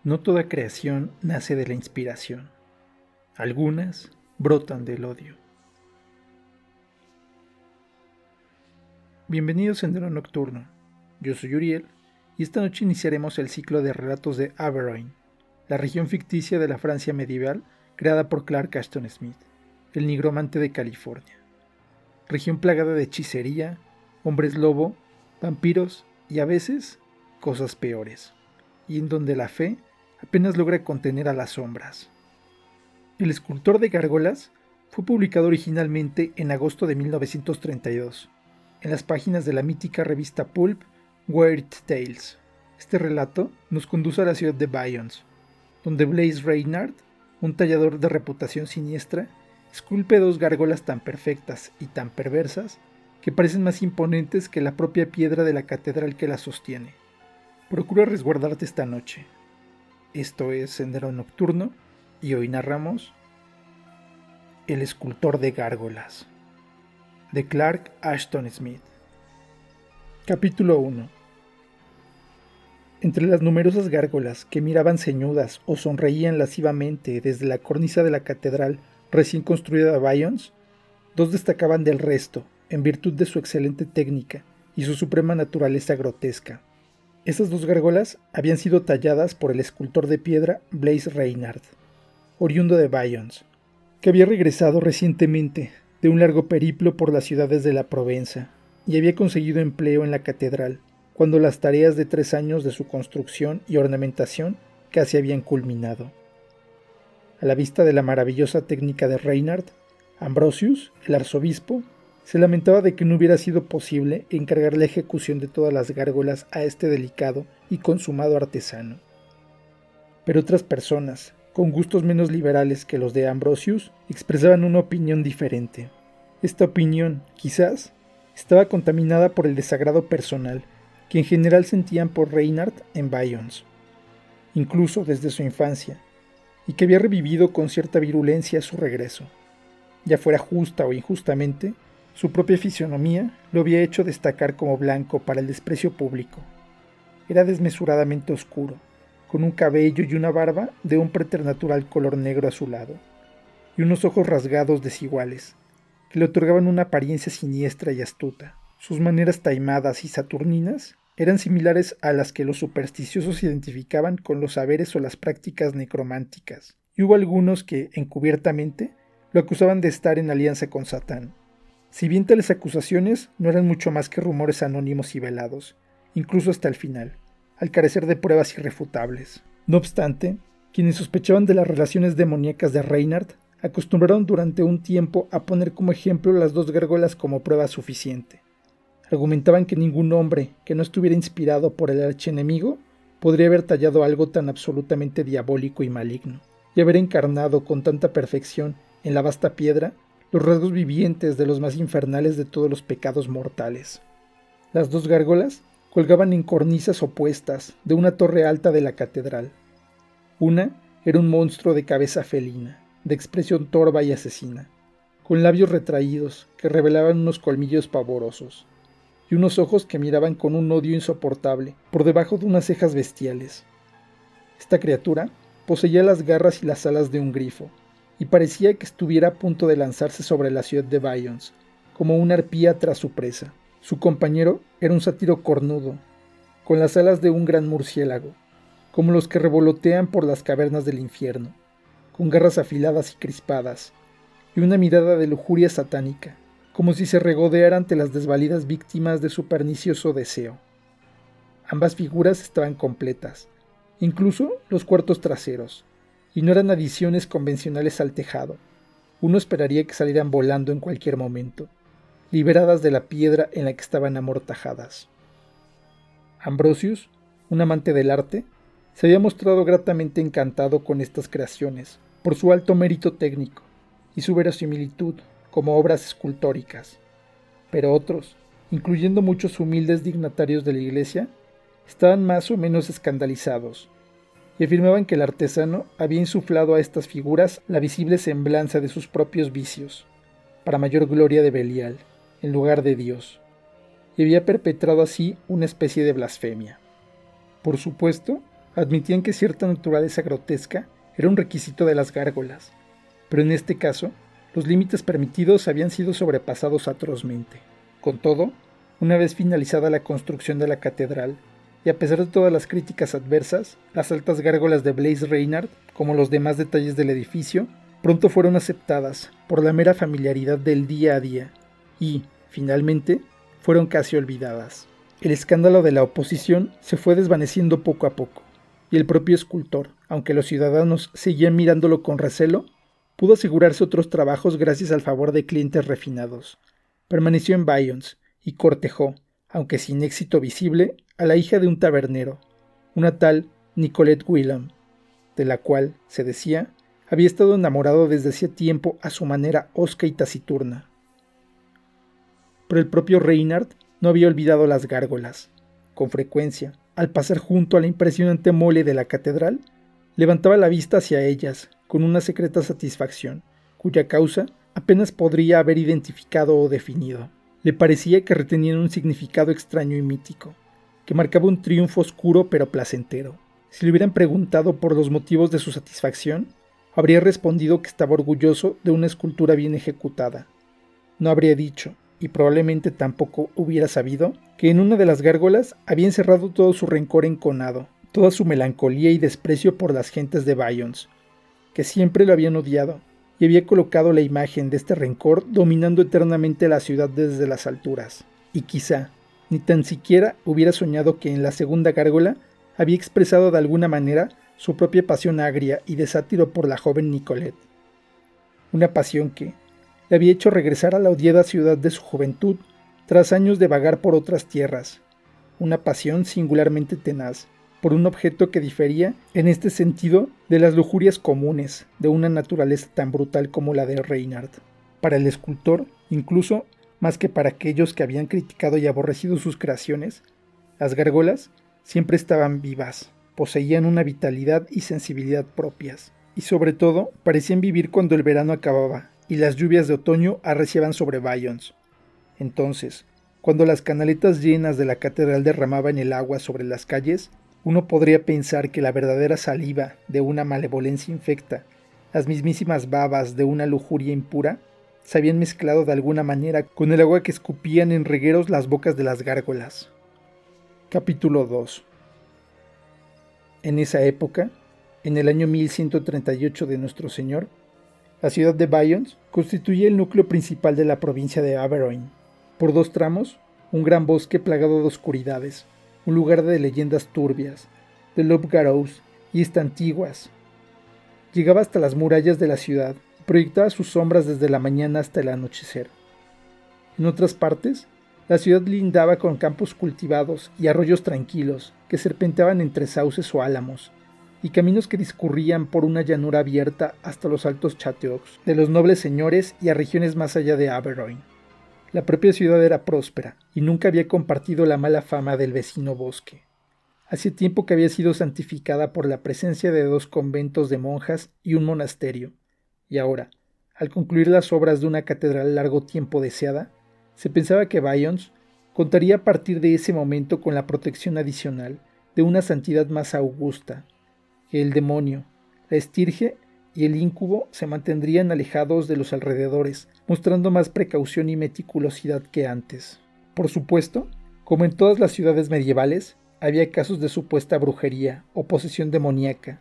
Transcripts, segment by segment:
No toda creación nace de la inspiración. Algunas brotan del odio. Bienvenidos a Sendero Nocturno. Yo soy Uriel y esta noche iniciaremos el ciclo de relatos de Averroin, la región ficticia de la Francia medieval creada por Clark Ashton Smith, el nigromante de California. Región plagada de hechicería, hombres lobo, vampiros y a veces cosas peores, y en donde la fe apenas logra contener a las sombras. El escultor de gárgolas fue publicado originalmente en agosto de 1932, en las páginas de la mítica revista pulp Weird Tales. Este relato nos conduce a la ciudad de Bayonne, donde Blaise Reynard, un tallador de reputación siniestra, esculpe dos gárgolas tan perfectas y tan perversas que parecen más imponentes que la propia piedra de la catedral que las sostiene. Procura resguardarte esta noche. Esto es Sendero Nocturno y hoy narramos El escultor de gárgolas, de Clark Ashton Smith. Capítulo 1. Entre las numerosas gárgolas que miraban ceñudas o sonreían lascivamente desde la cornisa de la catedral recién construida de Bayonne, dos destacaban del resto en virtud de su excelente técnica y su suprema naturaleza grotesca. Estas dos gárgolas habían sido talladas por el escultor de piedra Blaise Reynard, oriundo de Bayonne, que había regresado recientemente de un largo periplo por las ciudades de la Provenza y había conseguido empleo en la catedral, cuando las tareas de 3 años de su construcción y ornamentación casi habían culminado. A la vista de la maravillosa técnica de Reynard, Ambrosius, el arzobispo, se lamentaba de que no hubiera sido posible encargar la ejecución de todas las gárgolas a este delicado y consumado artesano. Pero otras personas, con gustos menos liberales que los de Ambrosius, expresaban una opinión diferente. Esta opinión, quizás, estaba contaminada por el desagrado personal que en general sentían por Reynard en Bayonne, incluso desde su infancia, y que había revivido con cierta virulencia su regreso. Ya fuera justa o injustamente, su propia fisonomía lo había hecho destacar como blanco para el desprecio público. Era desmesuradamente oscuro, con un cabello y una barba de un preternatural color negro azulado, y unos ojos rasgados desiguales, que le otorgaban una apariencia siniestra y astuta. Sus maneras taimadas y saturninas eran similares a las que los supersticiosos identificaban con los saberes o las prácticas necrománticas, y hubo algunos que, encubiertamente, lo acusaban de estar en alianza con Satán. Si bien tales acusaciones no eran mucho más que rumores anónimos y velados, incluso hasta el final, al carecer de pruebas irrefutables. No obstante, quienes sospechaban de las relaciones demoníacas de Reynard acostumbraron durante un tiempo a poner como ejemplo las dos gárgolas como prueba suficiente. Argumentaban que ningún hombre que no estuviera inspirado por el archienemigo podría haber tallado algo tan absolutamente diabólico y maligno, y haber encarnado con tanta perfección en la vasta piedra los rasgos vivientes de los más infernales de todos los pecados mortales. Las dos gárgolas colgaban en cornisas opuestas de una torre alta de la catedral. Una era un monstruo de cabeza felina, de expresión torva y asesina, con labios retraídos que revelaban unos colmillos pavorosos, y unos ojos que miraban con un odio insoportable por debajo de unas cejas bestiales. Esta criatura poseía las garras y las alas de un grifo, y parecía que estuviera a punto de lanzarse sobre la ciudad de Bayonne, como una arpía tras su presa. Su compañero era un sátiro cornudo, con las alas de un gran murciélago, como los que revolotean por las cavernas del infierno, con garras afiladas y crispadas, y una mirada de lujuria satánica, como si se regodeara ante las desvalidas víctimas de su pernicioso deseo. Ambas figuras estaban completas, incluso los cuartos traseros, y no eran adiciones convencionales al tejado. Uno esperaría que salieran volando en cualquier momento, liberadas de la piedra en la que estaban amortajadas. Ambrosius, un amante del arte, se había mostrado gratamente encantado con estas creaciones, por su alto mérito técnico y su verosimilitud como obras escultóricas. Pero otros, incluyendo muchos humildes dignatarios de la iglesia, estaban más o menos escandalizados, y afirmaban que el artesano había insuflado a estas figuras la visible semblanza de sus propios vicios, para mayor gloria de Belial, en lugar de Dios, y había perpetrado así una especie de blasfemia. Por supuesto, admitían que cierta naturaleza grotesca era un requisito de las gárgolas, pero en este caso, los límites permitidos habían sido sobrepasados atrozmente. Con todo, una vez finalizada la construcción de la catedral, y a pesar de todas las críticas adversas, las altas gárgolas de Blaise Reynard, como los demás detalles del edificio, pronto fueron aceptadas por la mera familiaridad del día a día, y, finalmente, fueron casi olvidadas. El escándalo de la oposición se fue desvaneciendo poco a poco, y el propio escultor, aunque los ciudadanos seguían mirándolo con recelo, pudo asegurarse otros trabajos gracias al favor de clientes refinados. Permaneció en Bayonne y cortejó, aunque sin éxito visible, a la hija de un tabernero, una tal Nicolette Guillaume, de la cual, se decía, había estado enamorado desde hacía tiempo a su manera hosca y taciturna. Pero el propio Reynard no había olvidado las gárgolas. Con frecuencia, al pasar junto a la impresionante mole de la catedral, levantaba la vista hacia ellas con una secreta satisfacción, cuya causa apenas podría haber identificado o definido. Le parecía que retenían un significado extraño y mítico, que marcaba un triunfo oscuro pero placentero. Si le hubieran preguntado por los motivos de su satisfacción, habría respondido que estaba orgulloso de una escultura bien ejecutada. No habría dicho, y probablemente tampoco hubiera sabido, que en una de las gárgolas había encerrado todo su rencor enconado, toda su melancolía y desprecio por las gentes de Bayonne, que siempre lo habían odiado, y había colocado la imagen de este rencor dominando eternamente la ciudad desde las alturas. Y quizá, ni tan siquiera hubiera soñado que en la segunda gárgola había expresado de alguna manera su propia pasión agria y de sátiro por la joven Nicolette. Una pasión que le había hecho regresar a la odiada ciudad de su juventud tras años de vagar por otras tierras. Una pasión singularmente tenaz, por un objeto que difería en este sentido de las lujurias comunes de una naturaleza tan brutal como la de Reynard. Para el escultor, incluso más que para aquellos que habían criticado y aborrecido sus creaciones, las gárgolas siempre estaban vivas, poseían una vitalidad y sensibilidad propias, y sobre todo parecían vivir cuando el verano acababa y las lluvias de otoño arreciaban sobre Bayonne. Entonces, cuando las canaletas llenas de la catedral derramaban el agua sobre las calles, uno podría pensar que la verdadera saliva de una malevolencia infecta, las mismísimas babas de una lujuria impura, se habían mezclado de alguna manera con el agua que escupían en regueros las bocas de las gárgolas. Capítulo 2. En esa época, en el año 1138 de nuestro Señor, la ciudad de Bayonne constituía el núcleo principal de la provincia de Auvergne. Por dos tramos, un gran bosque plagado de oscuridades, un lugar de leyendas turbias, de loups-garous y estantiguas. Llegaba hasta las murallas de la ciudad y proyectaba sus sombras desde la mañana hasta el anochecer. En otras partes, la ciudad lindaba con campos cultivados y arroyos tranquilos que serpenteaban entre sauces o álamos, y caminos que discurrían por una llanura abierta hasta los altos châteaux de los nobles señores y a regiones más allá de Auvergne. La propia ciudad era próspera y nunca había compartido la mala fama del vecino bosque. Hacía tiempo que había sido santificada por la presencia de 2 conventos de monjas y un monasterio, y ahora, al concluir las obras de una catedral largo tiempo deseada, se pensaba que Bayonne contaría a partir de ese momento con la protección adicional de una santidad más augusta, que el demonio, la estirge y el íncubo se mantendrían alejados de los alrededores, mostrando más precaución y meticulosidad que antes. Por supuesto, como en todas las ciudades medievales, había casos de supuesta brujería o posesión demoníaca,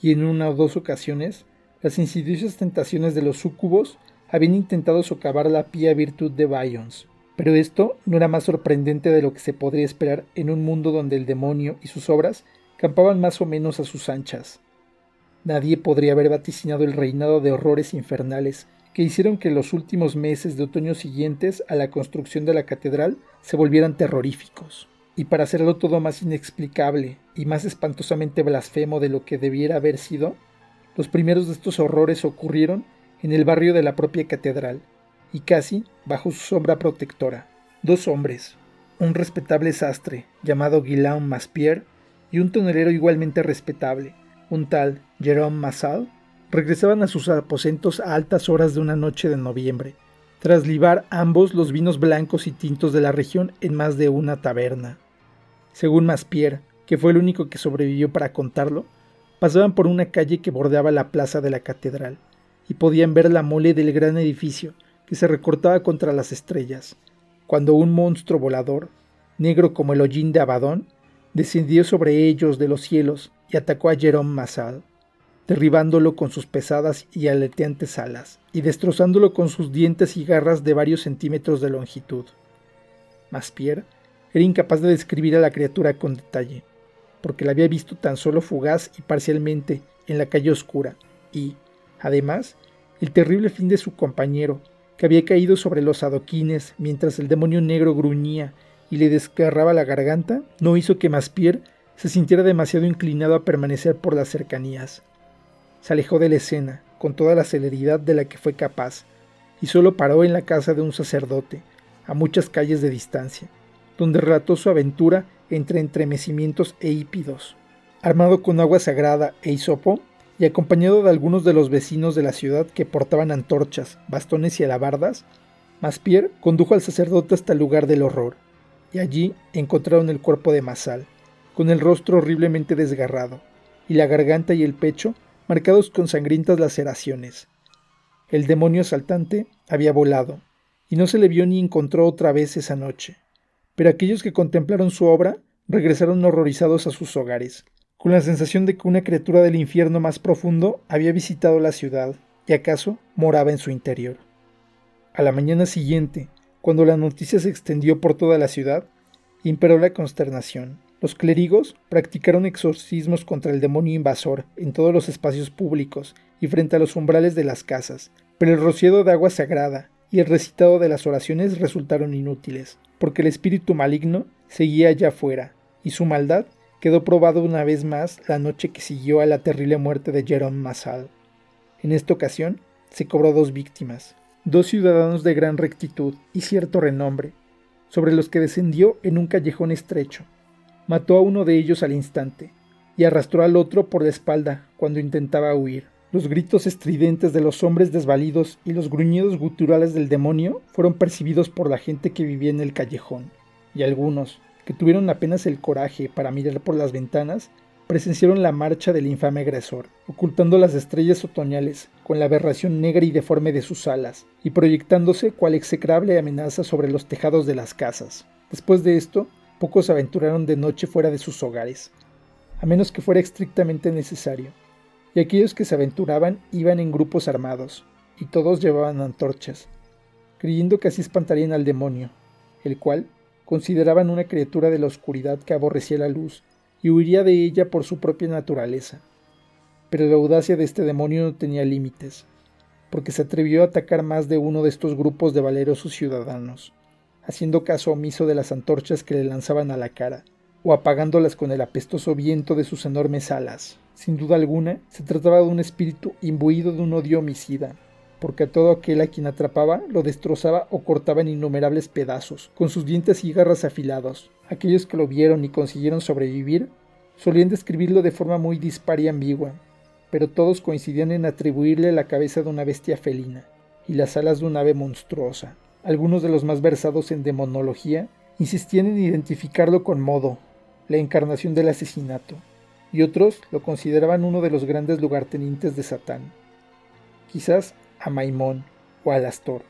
y en una o dos ocasiones, las insidiosas tentaciones de los súcubos habían intentado socavar la pía virtud de Bayonne. Pero esto no era más sorprendente de lo que se podría esperar en un mundo donde el demonio y sus obras campaban más o menos a sus anchas. Nadie podría haber vaticinado el reinado de horrores infernales que hicieron que los últimos meses de otoño siguientes a la construcción de la catedral se volvieran terroríficos. Y para hacerlo todo más inexplicable y más espantosamente blasfemo de lo que debiera haber sido, los primeros de estos horrores ocurrieron en el barrio de la propia catedral, y casi bajo su sombra protectora. 2 hombres, un respetable sastre llamado Guillaume Maspierre y un tonelero igualmente respetable, un tal Jérôme Massal, regresaban a sus aposentos a altas horas de una noche de noviembre, tras libar ambos los vinos blancos y tintos de la región en más de una taberna. Según Maspierre, que fue el único que sobrevivió para contarlo, pasaban por una calle que bordeaba la plaza de la catedral, y podían ver la mole del gran edificio que se recortaba contra las estrellas, cuando un monstruo volador, negro como el hollín de Abadón, descendió sobre ellos de los cielos y atacó a Jerome Massal, derribándolo con sus pesadas y aleteantes alas, y destrozándolo con sus dientes y garras de varios centímetros de longitud. Maspierre era incapaz de describir a la criatura con detalle, porque la había visto tan solo fugaz y parcialmente en la calle oscura, y, además, el terrible fin de su compañero, que había caído sobre los adoquines mientras el demonio negro gruñía y le desgarraba la garganta, no hizo que Maspierre se sintiera demasiado inclinado a permanecer por las cercanías. Se alejó de la escena, con toda la celeridad de la que fue capaz, y solo paró en la casa de un sacerdote, a muchas calles de distancia, donde relató su aventura entre entremecimientos e hípidos. Armado con agua sagrada e hisopo, y acompañado de algunos de los vecinos de la ciudad que portaban antorchas, bastones y alabardas, Maspierre condujo al sacerdote hasta el lugar del horror, y allí encontraron el cuerpo de Massal, con el rostro horriblemente desgarrado, y la garganta y el pecho marcados con sangrientas laceraciones. El demonio asaltante había volado, y no se le vio ni encontró otra vez esa noche, pero aquellos que contemplaron su obra regresaron horrorizados a sus hogares, con la sensación de que una criatura del infierno más profundo había visitado la ciudad y acaso moraba en su interior. A la mañana siguiente, cuando la noticia se extendió por toda la ciudad, imperó la consternación. Los clérigos practicaron exorcismos contra el demonio invasor en todos los espacios públicos y frente a los umbrales de las casas, pero el rociado de agua sagrada y el recitado de las oraciones resultaron inútiles, porque el espíritu maligno seguía allá afuera, y su maldad quedó probado una vez más la noche que siguió a la terrible muerte de Jerome Massal. En esta ocasión se cobró 2 víctimas, 2 ciudadanos de gran rectitud y cierto renombre, sobre los que descendió en un callejón estrecho. Mató a uno de ellos al instante, y arrastró al otro por la espalda cuando intentaba huir. Los gritos estridentes de los hombres desvalidos y los gruñidos guturales del demonio fueron percibidos por la gente que vivía en el callejón, y algunos, que tuvieron apenas el coraje para mirar por las ventanas, presenciaron la marcha del infame agresor, ocultando las estrellas otoñales con la aberración negra y deforme de sus alas, y proyectándose cual execrable amenaza sobre los tejados de las casas. Después de esto, pocos se aventuraron de noche fuera de sus hogares, a menos que fuera estrictamente necesario, y aquellos que se aventuraban iban en grupos armados, y todos llevaban antorchas, creyendo que así espantarían al demonio, el cual consideraban una criatura de la oscuridad que aborrecía la luz y huiría de ella por su propia naturaleza. Pero la audacia de este demonio no tenía límites, porque se atrevió a atacar más de uno de estos grupos de valerosos ciudadanos, haciendo caso omiso de las antorchas que le lanzaban a la cara, o apagándolas con el apestoso viento de sus enormes alas. Sin duda alguna, se trataba de un espíritu imbuido de un odio homicida, porque a todo aquel a quien atrapaba lo destrozaba o cortaba en innumerables pedazos, con sus dientes y garras afilados. Aquellos que lo vieron y consiguieron sobrevivir solían describirlo de forma muy dispar y ambigua, pero todos coincidían en atribuirle la cabeza de una bestia felina y las alas de un ave monstruosa. Algunos de los más versados en demonología insistían en identificarlo con Modo, la encarnación del asesinato, y otros lo consideraban uno de los grandes lugartenientes de Satán, quizás a Maimón o a Alastor,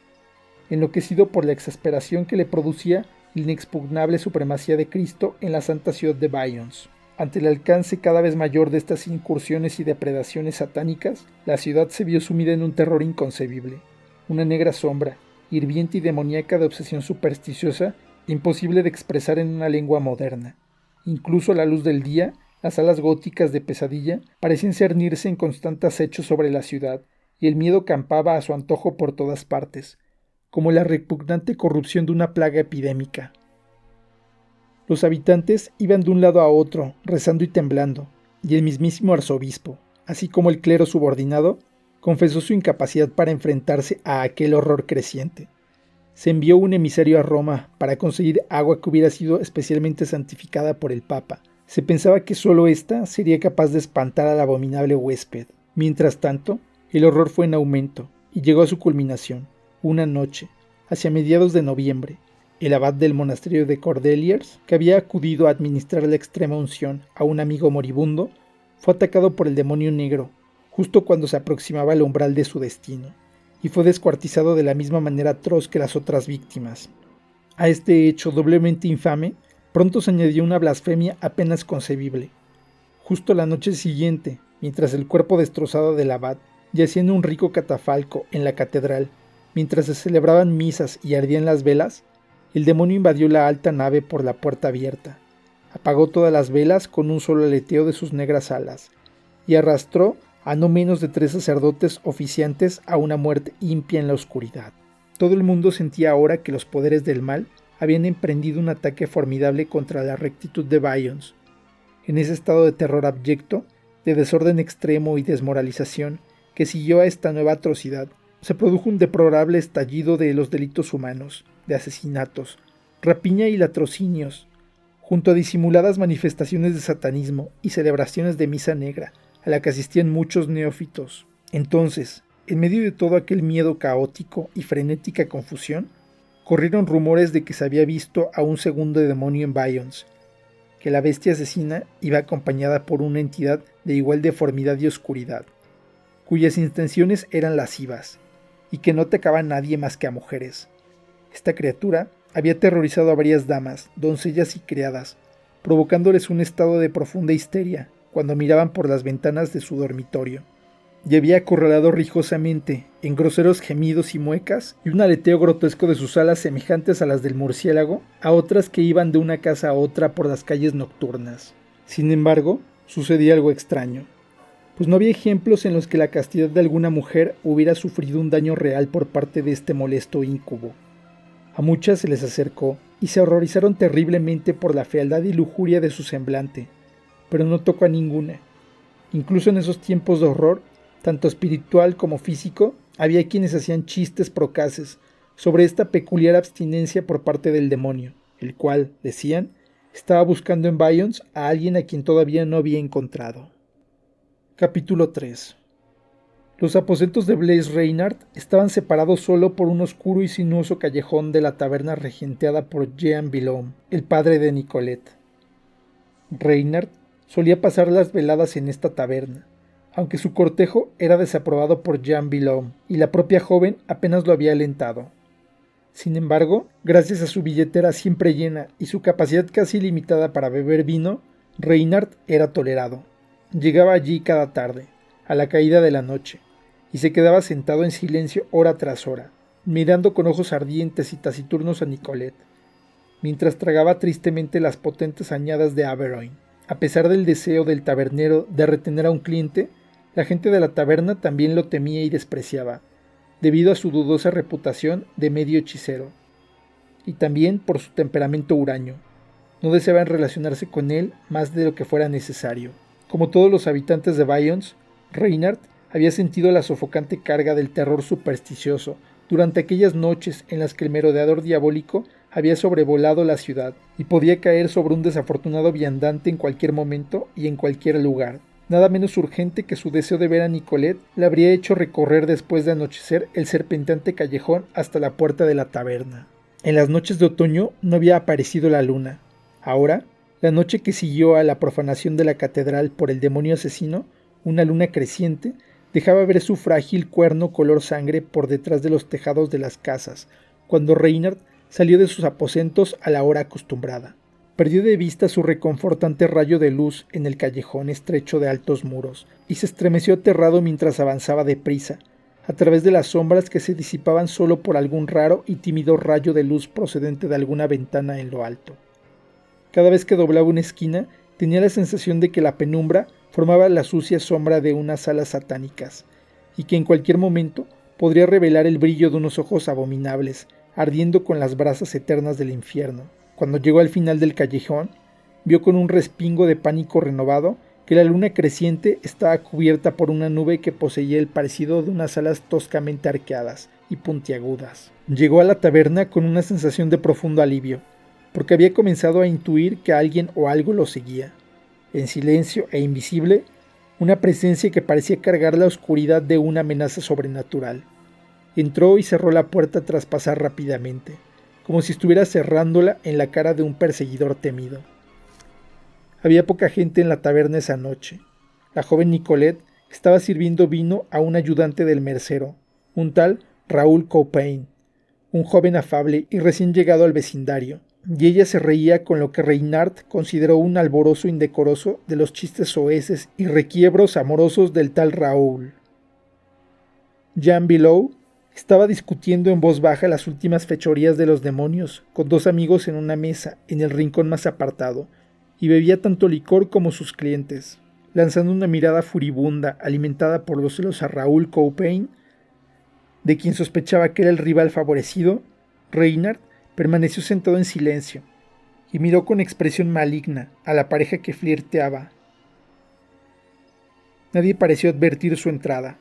enloquecido por la exasperación que le producía la inexpugnable supremacía de Cristo en la santa ciudad de Bayonne. Ante el alcance cada vez mayor de estas incursiones y depredaciones satánicas, la ciudad se vio sumida en un terror inconcebible, una negra sombra, hirviente y demoníaca de obsesión supersticiosa, imposible de expresar en una lengua moderna. Incluso a la luz del día, las alas góticas de Pesadilla parecían cernirse en constante acecho sobre la ciudad, y el miedo campaba a su antojo por todas partes, como la repugnante corrupción de una plaga epidémica. Los habitantes iban de un lado a otro, rezando y temblando, y el mismísimo arzobispo, así como el clero subordinado, confesó su incapacidad para enfrentarse a aquel horror creciente. Se envió un emisario a Roma para conseguir agua que hubiera sido especialmente santificada por el Papa. Se pensaba que solo ésta sería capaz de espantar al abominable huésped. Mientras tanto, el horror fue en aumento y llegó a su culminación, una noche, hacia mediados de noviembre, el abad del monasterio de Cordeliers, que había acudido a administrar la extrema unción a un amigo moribundo, fue atacado por el demonio negro, justo cuando se aproximaba al umbral de su destino, y fue descuartizado de la misma manera atroz que las otras víctimas. A este hecho doblemente infame, pronto se añadió una blasfemia apenas concebible. Justo la noche siguiente, mientras el cuerpo destrozado del abad yacía en un rico catafalco en la catedral, mientras se celebraban misas y ardían las velas, el demonio invadió la alta nave por la puerta abierta, apagó todas las velas con un solo aleteo de sus negras alas, y arrastró a no menos de 3 sacerdotes oficiantes a una muerte impía en la oscuridad. Todo el mundo sentía ahora que los poderes del mal habían emprendido un ataque formidable contra la rectitud de Bayons. En ese estado de terror abyecto, de desorden extremo y desmoralización que siguió a esta nueva atrocidad, se produjo un deplorable estallido de los delitos humanos, de asesinatos, rapiña y latrocinios, junto a disimuladas manifestaciones de satanismo y celebraciones de misa negra, a la que asistían muchos neófitos. Entonces, en medio de todo aquel miedo caótico y frenética confusión, corrieron rumores de que se había visto a un segundo demonio en Bayons, que la bestia asesina iba acompañada por una entidad de igual deformidad y oscuridad, cuyas intenciones eran lascivas, y que no atacaba a nadie más que a mujeres. Esta criatura había aterrorizado a varias damas, doncellas y criadas, provocándoles un estado de profunda histeria cuando miraban por las ventanas de su dormitorio, y había acorralado rijosamente, en groseros gemidos y muecas, y un aleteo grotesco de sus alas semejantes a las del murciélago, a otras que iban de una casa a otra por las calles nocturnas. Sin embargo, sucedía algo extraño, pues no había ejemplos en los que la castidad de alguna mujer hubiera sufrido un daño real por parte de este molesto íncubo. A muchas se les acercó y se horrorizaron terriblemente por la fealdad y lujuria de su semblante, pero no tocó a ninguna. Incluso en esos tiempos de horror, tanto espiritual como físico, había quienes hacían chistes procaces sobre esta peculiar abstinencia por parte del demonio, el cual, decían, estaba buscando en Bayons a alguien a quien todavía no había encontrado. Capítulo 3. Los aposentos de Blaise Reynard estaban separados solo por un oscuro y sinuoso callejón de la taberna regenteada por Jean Billaume, el padre de Nicolette. Reynard solía pasar las veladas en esta taberna, aunque su cortejo era desaprobado por Jean Billaume y la propia joven apenas lo había alentado. Sin embargo, gracias a su billetera siempre llena y su capacidad casi ilimitada para beber vino, Reynard era tolerado. Llegaba allí cada tarde, a la caída de la noche, y se quedaba sentado en silencio hora tras hora, mirando con ojos ardientes y taciturnos a Nicolette, mientras tragaba tristemente las potentes añadas de Averoy. A pesar del deseo del tabernero de retener a un cliente, la gente de la taberna también lo temía y despreciaba, debido a su dudosa reputación de medio hechicero, y también por su temperamento huraño. No deseaban relacionarse con él más de lo que fuera necesario. Como todos los habitantes de Bayons, Reynard había sentido la sofocante carga del terror supersticioso durante aquellas noches en las que el merodeador diabólico había sobrevolado la ciudad y podía caer sobre un desafortunado viandante en cualquier momento y en cualquier lugar. Nada menos urgente que su deseo de ver a Nicolette le habría hecho recorrer después de anochecer el serpenteante callejón hasta la puerta de la taberna. En las noches de otoño no había aparecido la luna. Ahora, la noche que siguió a la profanación de la catedral por el demonio asesino, una luna creciente, dejaba ver su frágil cuerno color sangre por detrás de los tejados de las casas, cuando Reynard salió de sus aposentos a la hora acostumbrada. Perdió de vista su reconfortante rayo de luz en el callejón estrecho de altos muros, y se estremeció aterrado mientras avanzaba deprisa, a través de las sombras que se disipaban solo por algún raro y tímido rayo de luz procedente de alguna ventana en lo alto. Cada vez que doblaba una esquina, tenía la sensación de que la penumbra formaba la sucia sombra de unas alas satánicas, y que en cualquier momento podría revelar el brillo de unos ojos abominables, ardiendo con las brasas eternas del infierno. Cuando llegó al final del callejón, vio con un respingo de pánico renovado que la luna creciente estaba cubierta por una nube que poseía el parecido de unas alas toscamente arqueadas y puntiagudas. Llegó a la taberna con una sensación de profundo alivio, porque había comenzado a intuir que alguien o algo lo seguía. En silencio e invisible, una presencia que parecía cargar la oscuridad de una amenaza sobrenatural. Entró y cerró la puerta tras pasar rápidamente, como si estuviera cerrándola en la cara de un perseguidor temido. Había poca gente en la taberna esa noche. La joven Nicolette estaba sirviendo vino a un ayudante del mercero, un tal Raúl Coupein, un joven afable y recién llegado al vecindario, y ella se reía con lo que Reynard consideró un alborozo indecoroso de los chistes soeces y requiebros amorosos del tal Raúl. Jean Below estaba discutiendo en voz baja las últimas fechorías de los demonios con dos amigos en una mesa en el rincón más apartado, y bebía tanto licor como sus clientes. Lanzando una mirada furibunda alimentada por los celos a Raúl Coupein, de quien sospechaba que era el rival favorecido, Reynard permaneció sentado en silencio y miró con expresión maligna a la pareja que flirteaba. Nadie pareció advertir su entrada,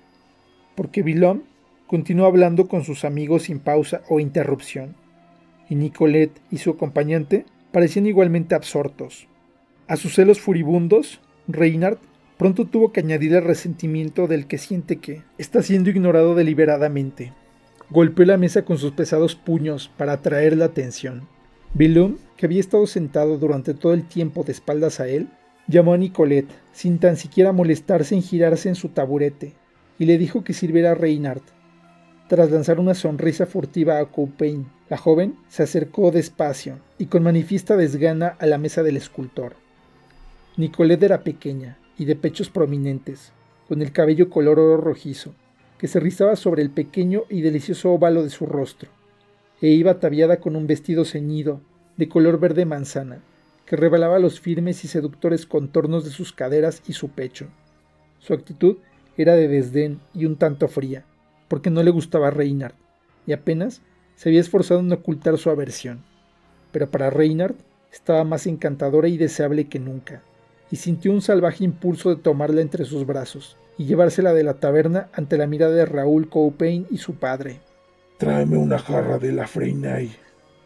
porque Villaume continuó hablando con sus amigos sin pausa o interrupción, y Nicolette y su acompañante parecían igualmente absortos. A sus celos furibundos, Reynard pronto tuvo que añadir el resentimiento del que siente que está siendo ignorado deliberadamente. Golpeó la mesa con sus pesados puños para atraer la atención. Villaume, que había estado sentado durante todo el tiempo de espaldas a él, llamó a Nicolette, sin tan siquiera molestarse en girarse en su taburete, y le dijo que sirviera a Reynard. Tras lanzar una sonrisa furtiva a Coupein, la joven se acercó despacio y con manifiesta desgana a la mesa del escultor. Nicolette era pequeña y de pechos prominentes, con el cabello color oro rojizo, que se rizaba sobre el pequeño y delicioso óvalo de su rostro, e iba ataviada con un vestido ceñido, de color verde manzana, que revelaba los firmes y seductores contornos de sus caderas y su pecho. Su actitud era de desdén y un tanto fría, porque no le gustaba a Reynard, y apenas se había esforzado en ocultar su aversión. Pero para Reynard estaba más encantadora y deseable que nunca, y sintió un salvaje impulso de tomarla entre sus brazos y llevársela de la taberna ante la mirada de Raúl Coupein y su padre. «Tráeme una jarra de la Freinay»,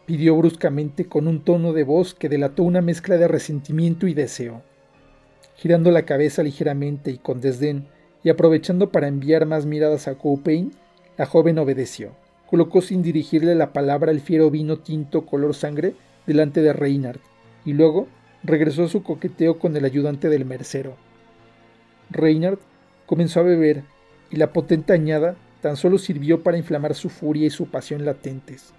pidió bruscamente con un tono de voz que delató una mezcla de resentimiento y deseo. Girando la cabeza ligeramente y con desdén, y aprovechando para enviar más miradas a Coupein, la joven obedeció. Colocó sin dirigirle la palabra el fiero vino tinto color sangre delante de Reynard, y luego regresó a su coqueteo con el ayudante del mercero. Reynard comenzó a beber, y la potente añada tan solo sirvió para inflamar su furia y su pasión latentes.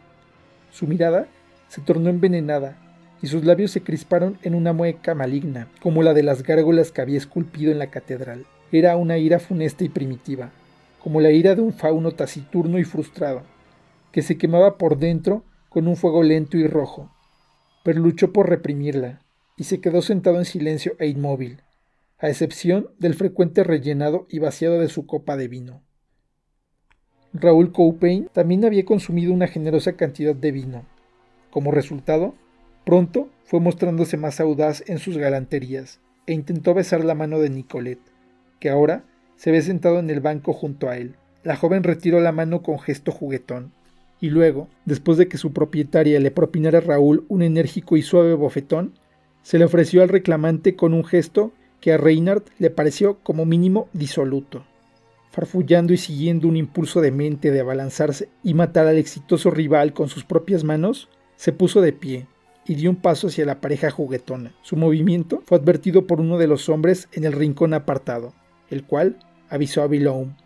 Su mirada se tornó envenenada, y sus labios se crisparon en una mueca maligna, como la de las gárgolas que había esculpido en la catedral. Era una ira funesta y primitiva, como la ira de un fauno taciturno y frustrado, que se quemaba por dentro con un fuego lento y rojo, pero luchó por reprimirla, y se quedó sentado en silencio e inmóvil, a excepción del frecuente rellenado y vaciado de su copa de vino. Raúl Coupein también había consumido una generosa cantidad de vino. Como resultado, pronto fue mostrándose más audaz en sus galanterías, e intentó besar la mano de Nicolette, que ahora se había sentado en el banco junto a él. La joven retiró la mano con gesto juguetón, y luego, después de que su propietaria le propinara a Raúl un enérgico y suave bofetón, se le ofreció al reclamante con un gesto que a Reynard le pareció como mínimo disoluto. Farfullando y siguiendo un impulso de mente de abalanzarse y matar al exitoso rival con sus propias manos, se puso de pie y dio un paso hacia la pareja juguetona. Su movimiento fue advertido por uno de los hombres en el rincón apartado, el cual avisó a Villaume.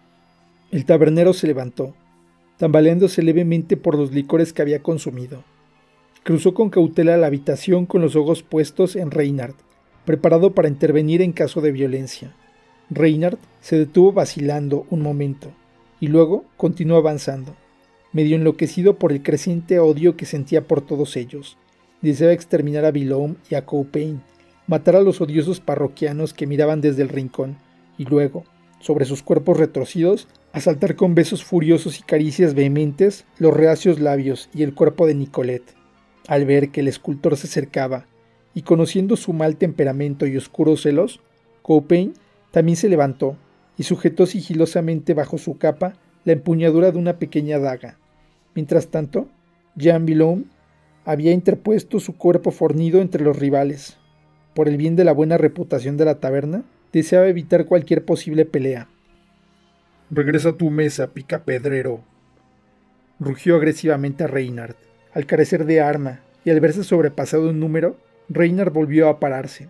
El tabernero se levantó, tambaleándose levemente por los licores que había consumido. Cruzó con cautela la habitación con los ojos puestos en Reynard, preparado para intervenir en caso de violencia. Reynard se detuvo vacilando un momento, y luego continuó avanzando, medio enloquecido por el creciente odio que sentía por todos ellos. Deseaba exterminar a Villaume y a Coupein, matar a los odiosos parroquianos que miraban desde el rincón, y luego, sobre sus cuerpos retorcidos, asaltar con besos furiosos y caricias vehementes los reacios labios y el cuerpo de Nicolette. Al ver que el escultor se acercaba, y conociendo su mal temperamento y oscuros celos, Coupein también se levantó y sujetó sigilosamente bajo su capa la empuñadura de una pequeña daga. Mientras tanto, Jean Villaume había interpuesto su cuerpo fornido entre los rivales. Por el bien de la buena reputación de la taberna, deseaba evitar cualquier posible pelea. «Regresa a tu mesa, picapedrero», rugió agresivamente a Reynard, Al carecer de arma y al verse sobrepasado en número, Reynard volvió a pararse.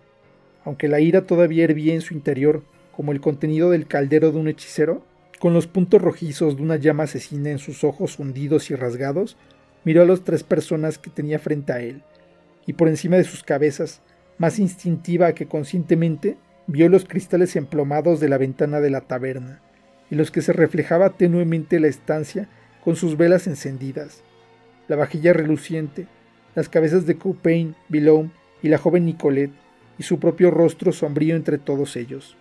Aunque la ira todavía hervía en su interior, como el contenido del caldero de un hechicero, con los puntos rojizos de una llama asesina en sus ojos hundidos y rasgados, miró a las 3 personas que tenía frente a él, y por encima de sus cabezas, más instintiva que conscientemente, vio los cristales emplomados de la ventana de la taberna, en los que se reflejaba tenuemente la estancia con sus velas encendidas, la vajilla reluciente, las cabezas de Coupain, Villaume y la joven Nicolette, y su propio rostro sombrío entre todos ellos.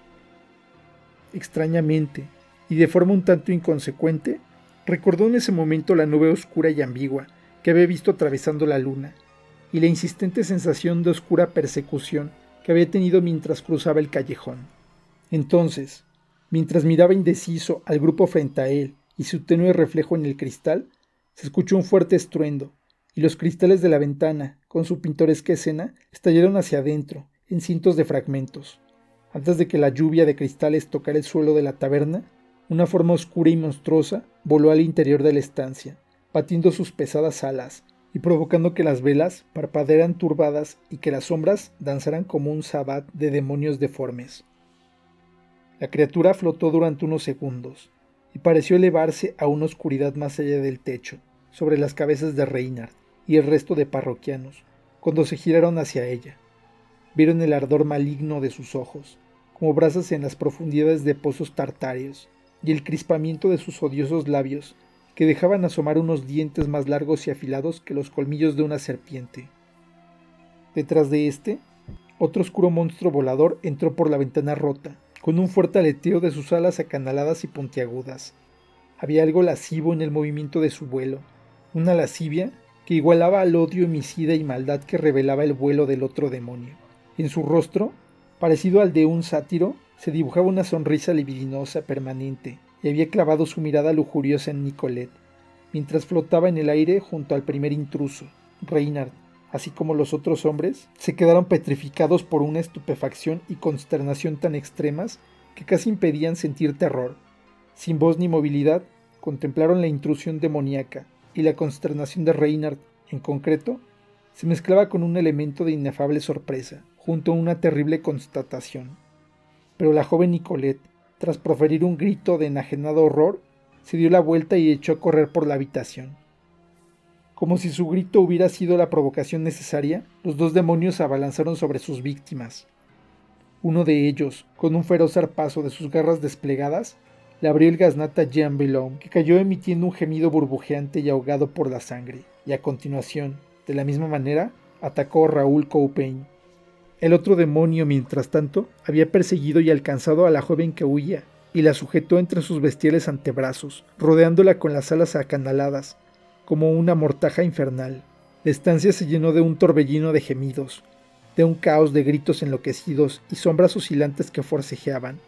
Extrañamente, y de forma un tanto inconsecuente, recordó en ese momento la nube oscura y ambigua que había visto atravesando la luna, y la insistente sensación de oscura persecución que había tenido mientras cruzaba el callejón. Entonces, mientras miraba indeciso al grupo frente a él y su tenue reflejo en el cristal, se escuchó un fuerte estruendo, y los cristales de la ventana, con su pintoresca escena, estallaron hacia adentro, en cientos de fragmentos. Antes de que la lluvia de cristales tocara el suelo de la taberna, una forma oscura y monstruosa voló al interior de la estancia, batiendo sus pesadas alas y provocando que las velas parpadearan turbadas y que las sombras danzaran como un sabbat de demonios deformes. La criatura flotó durante unos segundos y pareció elevarse a una oscuridad más allá del techo, sobre las cabezas de Reynard y el resto de parroquianos, cuando se giraron hacia ella. Vieron el ardor maligno de sus ojos, como brasas en las profundidades de pozos tartáreos, y el crispamiento de sus odiosos labios, que dejaban asomar unos dientes más largos y afilados que los colmillos de una serpiente. Detrás de este, otro oscuro monstruo volador entró por la ventana rota, con un fuerte aleteo de sus alas acanaladas y puntiagudas. Había algo lascivo en el movimiento de su vuelo, una lascivia que igualaba al odio homicida y maldad que revelaba el vuelo del otro demonio. En su rostro, parecido al de un sátiro, se dibujaba una sonrisa libidinosa permanente, y había clavado su mirada lujuriosa en Nicolette, mientras flotaba en el aire junto al primer intruso. Reynard, así como los otros hombres, se quedaron petrificados por una estupefacción y consternación tan extremas que casi impedían sentir terror. Sin voz ni movilidad, contemplaron la intrusión demoníaca, y la consternación de Reynard, en concreto, se mezclaba con un elemento de inefable sorpresa, junto a una terrible constatación. Pero la joven Nicolette, tras proferir un grito de enajenado horror, se dio la vuelta y echó a correr por la habitación. Como si su grito hubiera sido la provocación necesaria, los 2 demonios se abalanzaron sobre sus víctimas. Uno de ellos, con un feroz zarpazo de sus garras desplegadas, le abrió el gaznate a Jean Villaume, que cayó emitiendo un gemido burbujeante y ahogado por la sangre, y a continuación, de la misma manera, atacó a Raoul Coupain. El otro demonio, mientras tanto, había perseguido y alcanzado a la joven que huía, y la sujetó entre sus bestiales antebrazos, rodeándola con las alas acanaladas, como una mortaja infernal. La estancia se llenó de un torbellino de gemidos, de un caos de gritos enloquecidos y sombras oscilantes que forcejeaban.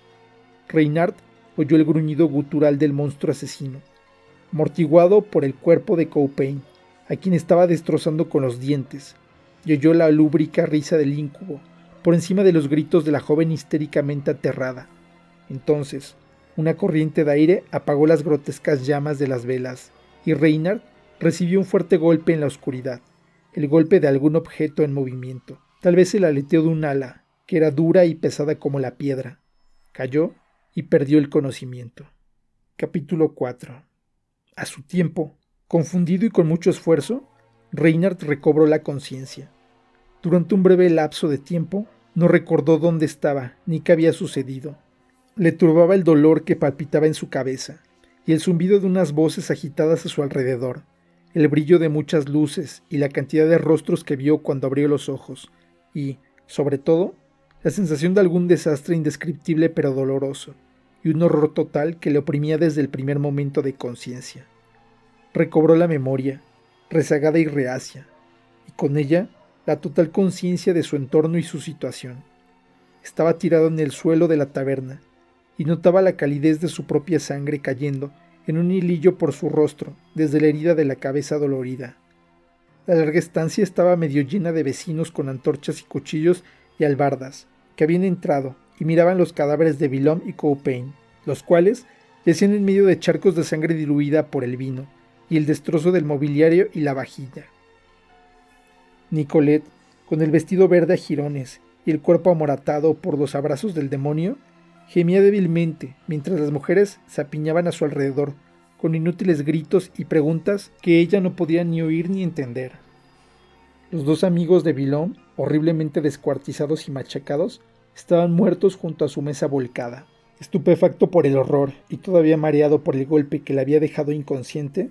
Reynard oyó el gruñido gutural del monstruo asesino, amortiguado por el cuerpo de Coupain, a quien estaba destrozando con los dientes, y oyó la lúbrica risa del íncubo, por encima de los gritos de la joven histéricamente aterrada. Entonces, una corriente de aire apagó las grotescas llamas de las velas, y Reynard recibió un fuerte golpe en la oscuridad, el golpe de algún objeto en movimiento, tal vez el aleteo de un ala, que era dura y pesada como la piedra. Cayó y perdió el conocimiento. Capítulo 4. A su tiempo, confundido y con mucho esfuerzo, Reynard recobró la conciencia. Durante un breve lapso de tiempo, no recordó dónde estaba ni qué había sucedido. Le turbaba el dolor que palpitaba en su cabeza, y el zumbido de unas voces agitadas a su alrededor, el brillo de muchas luces y la cantidad de rostros que vio cuando abrió los ojos, y, sobre todo, la sensación de algún desastre indescriptible pero doloroso, y un horror total que le oprimía desde el primer momento de conciencia. Recobró la memoria, rezagada y reacia, y con ella la total conciencia de su entorno y su situación. Estaba tirado en el suelo de la taberna, y notaba la calidez de su propia sangre cayendo en un hilillo por su rostro, desde la herida de la cabeza dolorida. La larga estancia estaba medio llena de vecinos con antorchas y cuchillos y albardas, que habían entrado y miraban los cadáveres de Villaume y Coupain, los cuales yacían en medio de charcos de sangre diluida por el vino y el destrozo del mobiliario y la vajilla. Nicolette, con el vestido verde a jirones y el cuerpo amoratado por los abrazos del demonio, gemía débilmente mientras las mujeres se apiñaban a su alrededor con inútiles gritos y preguntas que ella no podía ni oír ni entender. Los dos amigos de Villon, horriblemente descuartizados y machacados, estaban muertos junto a su mesa volcada. Estupefacto por el horror y todavía mareado por el golpe que le había dejado inconsciente,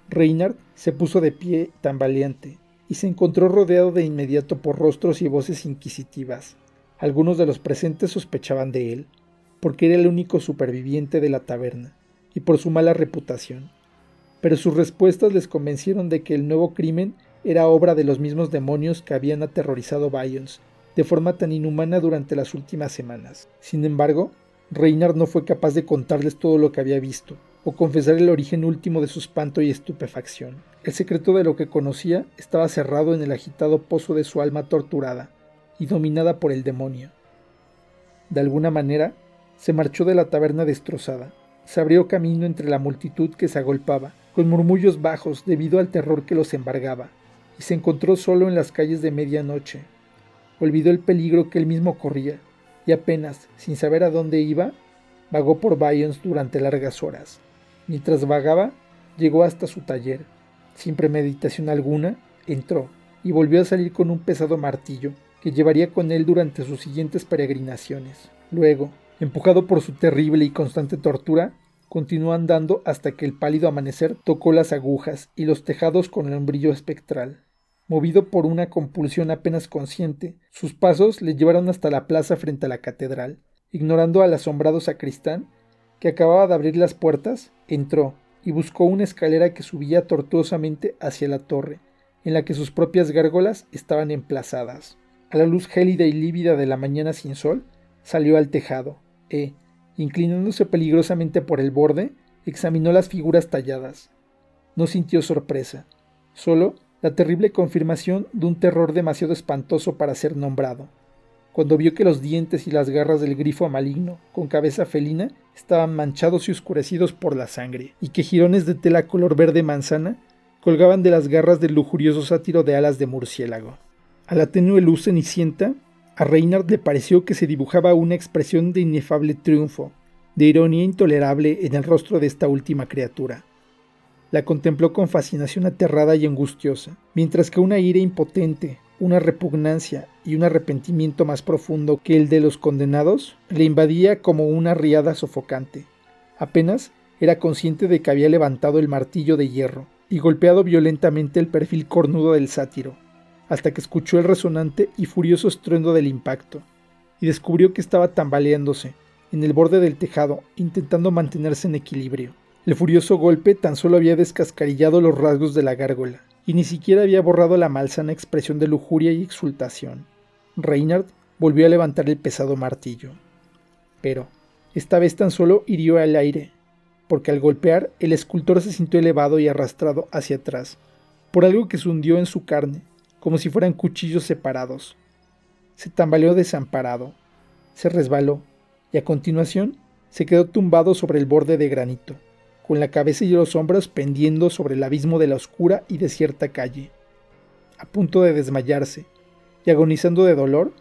Reynard se puso de pie tambaleante y se encontró rodeado de inmediato por rostros y voces inquisitivas. Algunos de los presentes sospechaban de él, porque era el único superviviente de la taberna, y por su mala reputación. Pero sus respuestas les convencieron de que el nuevo crimen era obra de los mismos demonios que habían aterrorizado Bayonne de forma tan inhumana durante las últimas semanas. Sin embargo, Reynard no fue capaz de contarles todo lo que había visto, o confesar el origen último de su espanto y estupefacción. El secreto de lo que conocía estaba cerrado en el agitado pozo de su alma torturada y dominada por el demonio. De alguna manera, se marchó de la taberna destrozada, se abrió camino entre la multitud que se agolpaba, con murmullos bajos debido al terror que los embargaba, y se encontró solo en las calles de medianoche. Olvidó el peligro que él mismo corría, y apenas, sin saber a dónde iba, vagó por Bayonne durante largas horas. Mientras vagaba, llegó hasta su taller. Sin premeditación alguna, entró y volvió a salir con un pesado martillo que llevaría con él durante sus siguientes peregrinaciones. Luego, empujado por su terrible y constante tortura, continuó andando hasta que el pálido amanecer tocó las agujas y los tejados con el brillo espectral. Movido por una compulsión apenas consciente, sus pasos le llevaron hasta la plaza frente a la catedral. Ignorando al asombrado sacristán, que acababa de abrir las puertas, entró y buscó una escalera que subía tortuosamente hacia la torre, en la que sus propias gárgolas estaban emplazadas. A la luz gélida y lívida de la mañana sin sol, salió al tejado, inclinándose peligrosamente por el borde, examinó las figuras talladas. No sintió sorpresa, solo la terrible confirmación de un terror demasiado espantoso para ser nombrado, cuando vio que los dientes y las garras del grifo maligno, con cabeza felina, estaban manchados y oscurecidos por la sangre, y que jirones de tela color verde manzana colgaban de las garras del lujurioso sátiro de alas de murciélago. A la tenue luz cenicienta, a Reynard le pareció que se dibujaba una expresión de inefable triunfo, de ironía intolerable en el rostro de esta última criatura. La contempló con fascinación aterrada y angustiosa, mientras que una ira impotente, una repugnancia y un arrepentimiento más profundo que el de los condenados le invadía como una riada sofocante. Apenas era consciente de que había levantado el martillo de hierro y golpeado violentamente el perfil cornudo del sátiro, hasta que escuchó el resonante y furioso estruendo del impacto, y descubrió que estaba tambaleándose en el borde del tejado, intentando mantenerse en equilibrio. El furioso golpe tan solo había descascarillado los rasgos de la gárgola, y ni siquiera había borrado la malsana expresión de lujuria y exultación. Reynard volvió a levantar el pesado martillo. Pero, esta vez tan solo hirió al aire, porque al golpear el escultor se sintió elevado y arrastrado hacia atrás, por algo que se hundió en su carne, como si fueran cuchillos separados. Se tambaleó desamparado, se resbaló, y a continuación se quedó tumbado sobre el borde de granito, con la cabeza y los hombros pendiendo sobre el abismo de la oscura y desierta calle. A punto de desmayarse, y agonizando de dolor,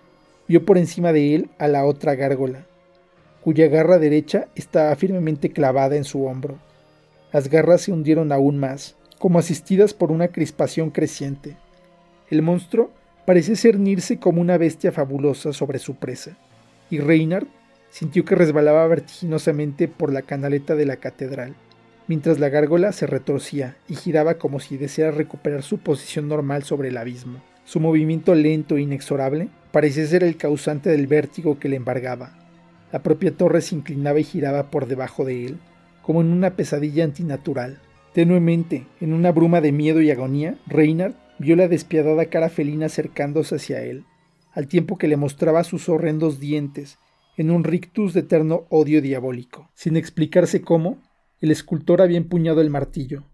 vio por encima de él a la otra gárgola, cuya garra derecha estaba firmemente clavada en su hombro. Las garras se hundieron aún más, como asistidas por una crispación creciente. El monstruo parecía cernirse como una bestia fabulosa sobre su presa, y Reynard sintió que resbalaba vertiginosamente por la canaleta de la catedral, mientras la gárgola se retorcía y giraba como si deseara recuperar su posición normal sobre el abismo. Su movimiento lento e inexorable parecía ser el causante del vértigo que le embargaba. La propia torre se inclinaba y giraba por debajo de él, como en una pesadilla antinatural. Tenuemente, en una bruma de miedo y agonía, Reynard vio la despiadada cara felina acercándose hacia él, al tiempo que le mostraba sus horrendos dientes, en un rictus de eterno odio diabólico. Sin explicarse cómo, el escultor había empuñado el martillo.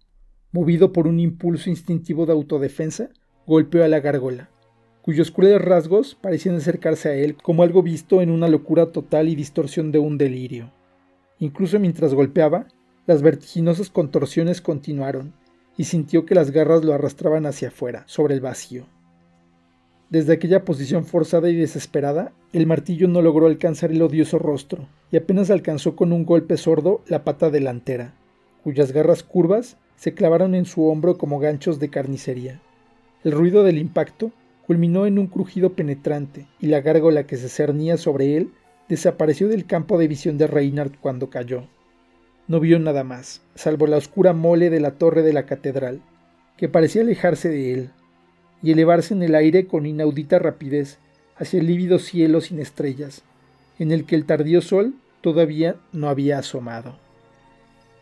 Movido por un impulso instintivo de autodefensa, golpeó a la gárgola, cuyos crueles rasgos parecían acercarse a él como algo visto en una locura total y distorsión de un delirio. Incluso mientras golpeaba, las vertiginosas contorsiones continuaron, y sintió que las garras lo arrastraban hacia afuera, sobre el vacío. Desde aquella posición forzada y desesperada, el martillo no logró alcanzar el odioso rostro, y apenas alcanzó con un golpe sordo la pata delantera, cuyas garras curvas se clavaron en su hombro como ganchos de carnicería. El ruido del impacto culminó en un crujido penetrante, y la gárgola que se cernía sobre él desapareció del campo de visión de Reynard cuando cayó. No vio nada más, salvo la oscura mole de la torre de la catedral, que parecía alejarse de él, y elevarse en el aire con inaudita rapidez hacia el lívido cielo sin estrellas, en el que el tardío sol todavía no había asomado.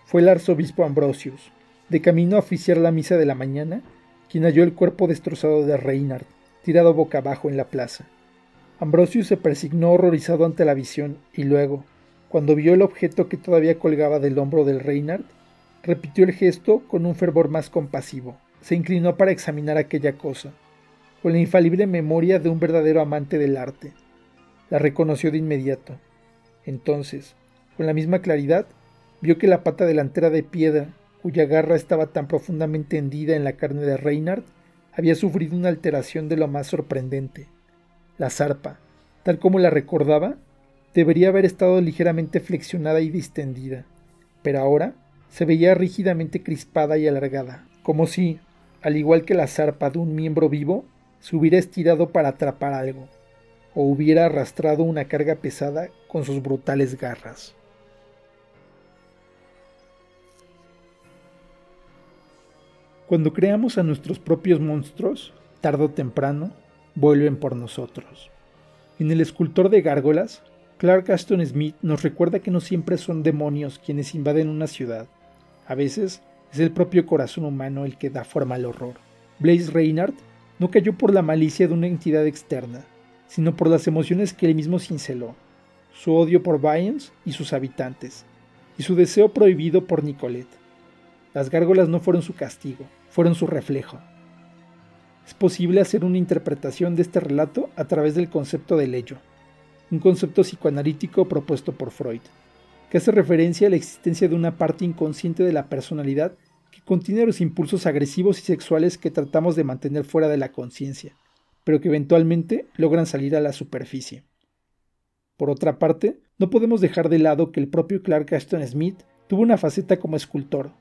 Fue el arzobispo Ambrosius, de camino a oficiar la misa de la mañana, quien halló el cuerpo destrozado de Reynard, tirado boca abajo en la plaza. Ambrosius se persignó horrorizado ante la visión y luego, cuando vio el objeto que todavía colgaba del hombro del Reynard, repitió el gesto con un fervor más compasivo. Se inclinó para examinar aquella cosa, con la infalible memoria de un verdadero amante del arte. La reconoció de inmediato. Entonces, con la misma claridad, vio que la pata delantera de piedra, cuya garra estaba tan profundamente hendida en la carne de Reynard, había sufrido una alteración de lo más sorprendente. La zarpa, tal como la recordaba, debería haber estado ligeramente flexionada y distendida, pero ahora se veía rígidamente crispada y alargada, como si, al igual que la zarpa de un miembro vivo, se hubiera estirado para atrapar algo, o hubiera arrastrado una carga pesada con sus brutales garras. Cuando creamos a nuestros propios monstruos, tarde o temprano, vuelven por nosotros. En El escultor de gárgolas, Clark Ashton Smith nos recuerda que no siempre son demonios quienes invaden una ciudad. A veces es el propio corazón humano el que da forma al horror. Blaze Reynard no cayó por la malicia de una entidad externa, sino por las emociones que él mismo cinceló, su odio por Bayons y sus habitantes, y su deseo prohibido por Nicolette. Las gárgolas no fueron su castigo, fueron su reflejo. Es posible hacer una interpretación de este relato a través del concepto del ello, un concepto psicoanalítico propuesto por Freud, que hace referencia a la existencia de una parte inconsciente de la personalidad que contiene los impulsos agresivos y sexuales que tratamos de mantener fuera de la conciencia, pero que eventualmente logran salir a la superficie. Por otra parte, no podemos dejar de lado que el propio Clark Ashton Smith tuvo una faceta como escultor,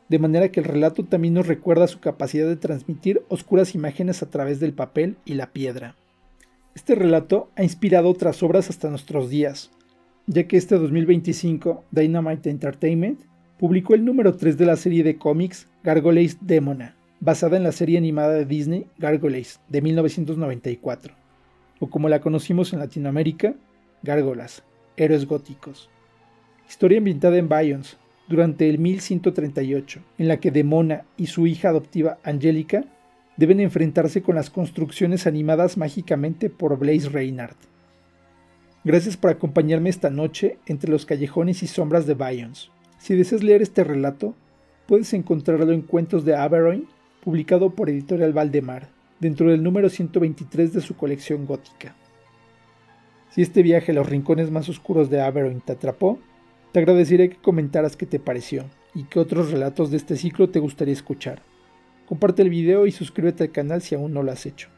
de manera que el relato también nos recuerda su capacidad de transmitir oscuras imágenes a través del papel y la piedra. Este relato ha inspirado otras obras hasta nuestros días, ya que este 2025 Dynamite Entertainment publicó el número 3 de la serie de cómics Gargoyles Demona, basada en la serie animada de Disney Gargoyles de 1994, o como la conocimos en Latinoamérica, Gárgolas, Héroes Góticos. Historia ambientada en Bayons, durante el 1138, en la que Demona y su hija adoptiva Angélica deben enfrentarse con las construcciones animadas mágicamente por Blaze Reynard. Gracias por acompañarme esta noche entre los callejones y sombras de Bayons. Si deseas leer este relato, puedes encontrarlo en Cuentos de Aberoin, publicado por Editorial Valdemar, dentro del número 123 de su colección gótica. Si este viaje a los rincones más oscuros de Aberoin te atrapó, te agradeceré que comentaras qué te pareció y qué otros relatos de este ciclo te gustaría escuchar. Comparte el video y suscríbete al canal si aún no lo has hecho.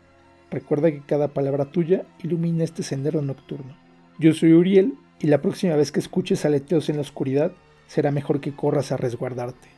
Recuerda que cada palabra tuya ilumina este sendero nocturno. Yo soy Uriel y la próxima vez que escuches aleteos en la oscuridad, será mejor que corras a resguardarte.